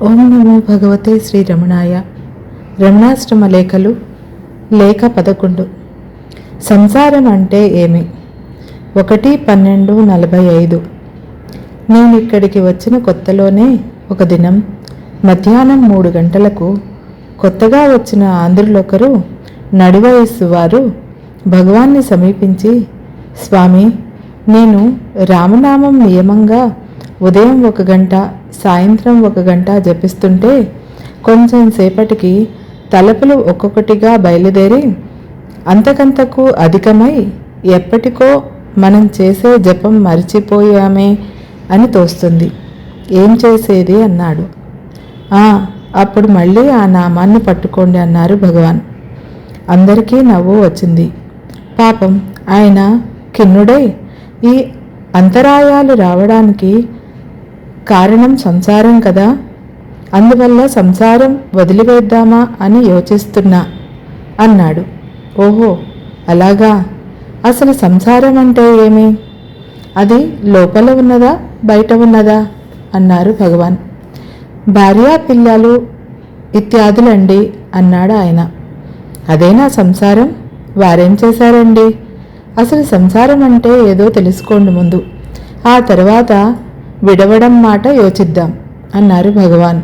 ఓం నమో భగవతే శ్రీ రమణాయ. రమణాశ్రమ లేఖలు లేఖ 11. సంసారం అంటే ఏమి? 1/12/45. నేను ఇక్కడికి వచ్చిన కొత్తలోనే ఒక దినం మధ్యాహ్నం 3 గంటలకు కొత్తగా వచ్చిన ఆంధ్రులొకరు నడివయస్సు వారు భగవాన్ని సమీపించి, స్వామి, నేను రామనామం నియమంగా ఉదయం 1 గంట, సాయంత్రం 1 గంట జపిస్తుంటే కొంచెం సేపటికి తలుపులు ఒక్కొక్కటిగా బయలుదేరి అంతకంతకు అధికమై ఎప్పటికో మనం చేసే జపం మరిచిపోయామే అని తోస్తుంది. ఏం చేసేది అన్నాడు. అప్పుడు మళ్ళీ ఆ నామాన్ని పట్టుకోండి అన్నారు భగవాన్. అందరికీ నవ్వు వచ్చింది. పాపం ఆయన ఖిన్నుడై, ఈ అంతరాయాలు రావడానికి కారణం సంసారం కదా, అందువల్ల సంసారం వదిలివేద్దామా అని యోచిస్తున్నా అన్నాడు. ఓహో, అలాగా. అసలు సంసారం అంటే ఏమి? అది లోపల ఉన్నదా, బయట ఉన్నదా అన్నారు భగవాన్. భార్య, పిల్లలు ఇత్యాదులండి అన్నాడు ఆయన. అదేనా సంసారం? వారేం చేశారండి? అసలు సంసారం అంటే ఏదో తెలుసుకోండి ముందు, ఆ తర్వాత విడవడం మాట యోచిద్దాం అన్నారు భగవాన్.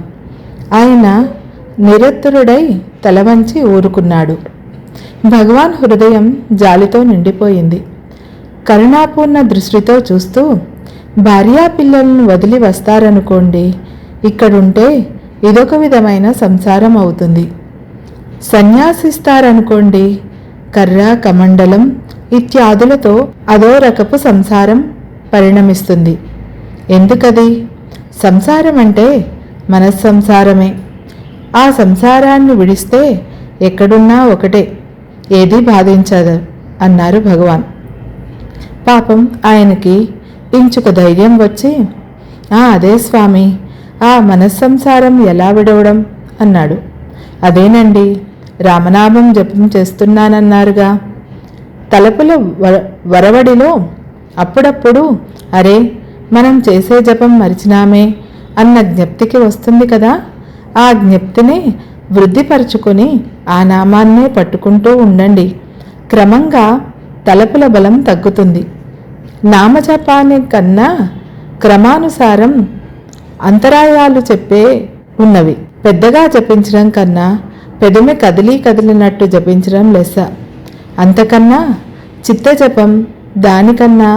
ఆయన నిరత్తురుడై తల వంచి ఊరుకున్నాడు. భగవాన్ హృదయం జాలితో నిండిపోయింది. కరుణాపూర్ణ దృష్టితో చూస్తూ, భార్యా పిల్లలను వదిలి వస్తారనుకోండి, ఇక్కడుంటే ఇదొక విధమైన సంసారం అవుతుంది. సన్యాసిస్తారనుకోండి, కర్ర, కమండలం ఇత్యాదులతో అదో రకపు సంసారం పరిణమిస్తుంది. ఎందుకది? సంసారం అంటే మనస్సంసారమే. ఆ సంసారాన్ని విడిస్తే ఎక్కడున్నా ఒకటే, ఏది బాధించదు అన్నారు భగవాన్. పాపం ఆయనకి ఇంచుక ధైర్యం వచ్చి, అదే స్వామి, ఆ మనస్సంసారం ఎలా విడవడం అన్నాడు. అదేనండి, రామనామం జపం చేస్తున్నానన్నారుగా. తలుపుల వరవడిలో అప్పుడప్పుడు అరే, మనం చేసే జపం మరిచినామే అన్న జ్ఞప్తికి వస్తుంది కదా. ఆ జ్ఞప్తిని వృద్ధిపరుచుకొని ఆ నామాన్నే పట్టుకుంటూ ఉండండి. క్రమంగా తలుపుల బలం తగ్గుతుంది. నామజపాని కన్నా క్రమానుసారం అంతరాయాలు చెప్పే ఉన్నవి. పెద్దగా జపించడం కన్నా పెదమి కదిలినట్టు జపించడం లెస్స. అంతకన్నా చిత్తజపం, దానికన్నా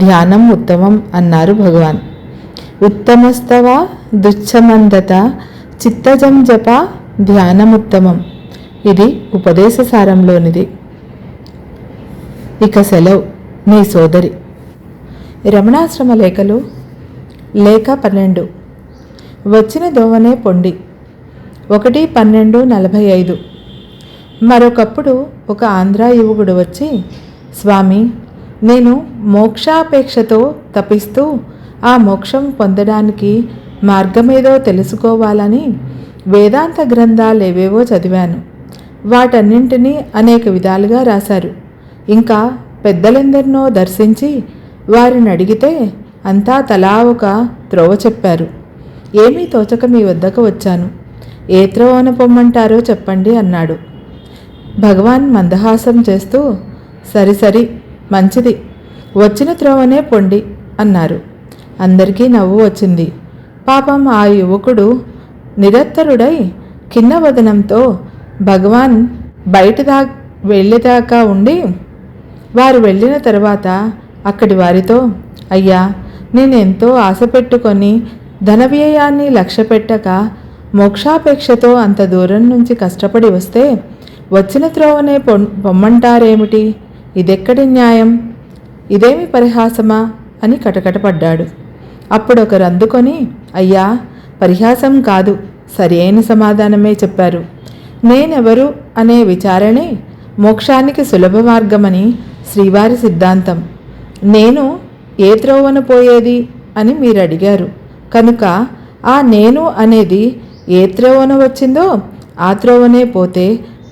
ధ్యానం ఉత్తమం అన్నారు భగవాన్. ఉత్తమస్తవ దుచ్చమందత చిత్తజం జప ధ్యానముత్తమం. ఇది ఉపదేశసారంలోనిది. ఇక సెలవు. నీ సోదరి. రమణాశ్రమ లేఖలు లేఖ 12. వచ్చిన దోవనే పొండి. 1/12/45. మరొకప్పుడు ఒక ఆంధ్రా యువకుడు వచ్చి, స్వామి, నేను మోక్షాపేక్షతో తపిస్తూ ఆ మోక్షం పొందడానికి మార్గమేదో తెలుసుకోవాలని వేదాంత గ్రంథాలేవేవో చదివాను. వాటన్నింటినీ అనేక విధాలుగా రాశారు. ఇంకా పెద్దలెందరినో దర్శించి వారిని అడిగితే అంతా తలా ఒక త్రోవ చెప్పారు. ఏమీ తోచక మీ వద్దకు వచ్చాను. ఏ త్రోవన పొమ్మంటారో చెప్పండి అన్నాడు. భగవాన్ మందహాసం చేస్తూ, సరి మంచిది, వచ్చిన త్రోవనే పొండి అన్నారు. అందరికీ నవ్వు వచ్చింది. పాపం ఆ యువకుడు నిరత్తరుడై ఖిన్నవదనంతో భగవాన్ వెళ్ళేదాకా ఉండి, వారు వెళ్ళిన తర్వాత అక్కడి వారితో, అయ్యా, నేనెంతో ఆశ పెట్టుకొని ధన వ్యయాన్ని లక్ష్య పెట్టక మోక్షాపేక్షతో అంత దూరం నుంచి కష్టపడి వస్తే వచ్చిన త్రోవనే పొమ్మంటారేమిటి? ఇదెక్కడి న్యాయం? ఇదేమి పరిహాసమా అని కటకటపడ్డాడు. అప్పుడొకరు అందుకొని, అయ్యా, పరిహాసం కాదు, సరి అయిన సమాధానమే చెప్పారు. నేనెవరు అనే విచారణే మోక్షానికి సులభ మార్గమని శ్రీవారి సిద్ధాంతం. నేను ఏ త్రోవన పోయేది అని మీరు అడిగారు కనుక ఆ నేను అనేది ఏ త్రోవన వచ్చిందో ఆ త్రోవనే పోతే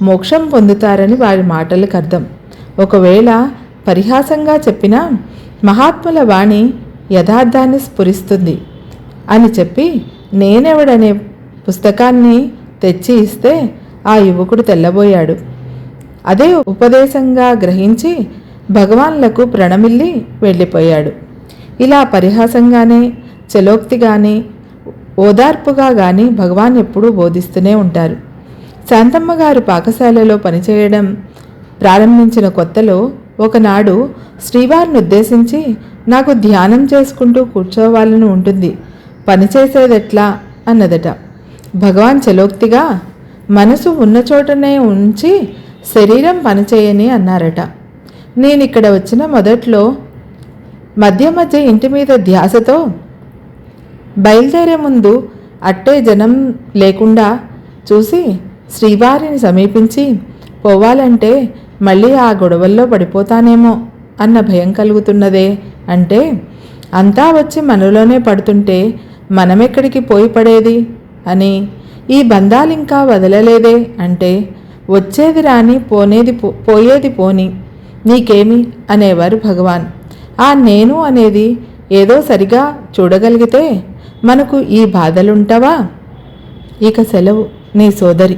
మోక్షం పొందుతారని వారి మాటలకు అర్థం. ఒకవేళ పరిహాసంగా చెప్పినా మహాత్ముల వాణి యథార్థాన్ని స్ఫురిస్తుంది అని చెప్పి నేనెవడనే పుస్తకాన్ని తెచ్చి ఇస్తే ఆ యువకుడు తెల్లబోయాడు. అదే ఉపదేశంగా గ్రహించి భగవాన్లకు ప్రణమిల్లి వెళ్ళిపోయాడు. ఇలా పరిహాసంగానే, చలోక్తిగానే, ఓదార్పుగా గాని భగవాన్ ఎప్పుడూ బోధిస్తూనే ఉంటారు. శాంతమ్మ గారు పాకశాలలో పనిచేయడం ప్రారంభించిన కొత్తలో ఒకనాడు శ్రీవారిని ఉద్దేశించి, నాకు ధ్యానం చేసుకుంటూ కూర్చోవాలని ఉంటుంది, పనిచేసేదెట్లా అన్నదట. భగవాన్ చలోక్తిగా, మనసు ఉన్న చోటనే ఉంచి శరీరం పనిచేయని అన్నారట. నేనిక్కడ వచ్చిన మొదట్లో మధ్య మధ్య ఇంటి మీద ధ్యాసతో బయలుదేరే ముందు అట్టే జనం లేకుండా చూసి శ్రీవారిని సమీపించి, పోవాలంటే మళ్ళీ ఆ గొడవల్లో పడిపోతానేమో అన్న భయం కలుగుతున్నదే అంటే, అంతా వచ్చి మనలోనే పడుతుంటే మనమెక్కడికి పోయి పడేది అని, ఈ బంధాలింకా వదలలేదే అంటే, వచ్చేది రాని పోయేది పోని నీకేమి అనేవారు భగవాన్. ఆ నేను అనేది ఏదో సరిగా చూడగలిగితే మనకు ఈ బాధలుంటవా? ఇక సెలవు. నీ సోదరి.